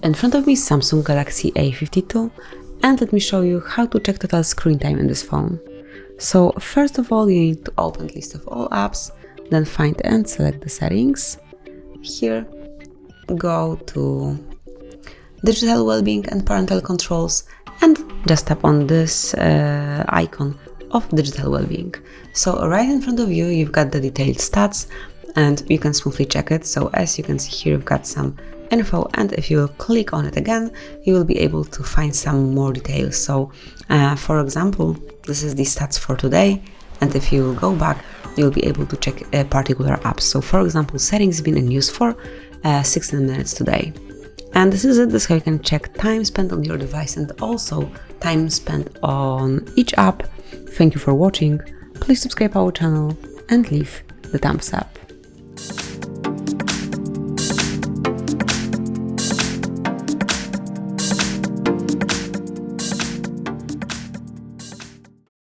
In front of me is Samsung Galaxy A52, and let me show you how to check total screen time in this phone. So first of all, you need to open the list of all apps, then find and select the settings. Here, go to digital well-being and parental controls, and just tap on this icon of digital well-being. So right in front of you, you've got the detailed stats, and you can smoothly check it. So as you can see here, you've got some info, and if you click on it again, you will be able to find some more details. So for example, this is the stats for today, and if you go back, you'll be able to check a particular app. So for example, settings been in use for 16 minutes today. And this is it. This is how you can check time spent on your device and also time spent on each app. Thank you for watching. Please subscribe our channel and leave the thumbs up.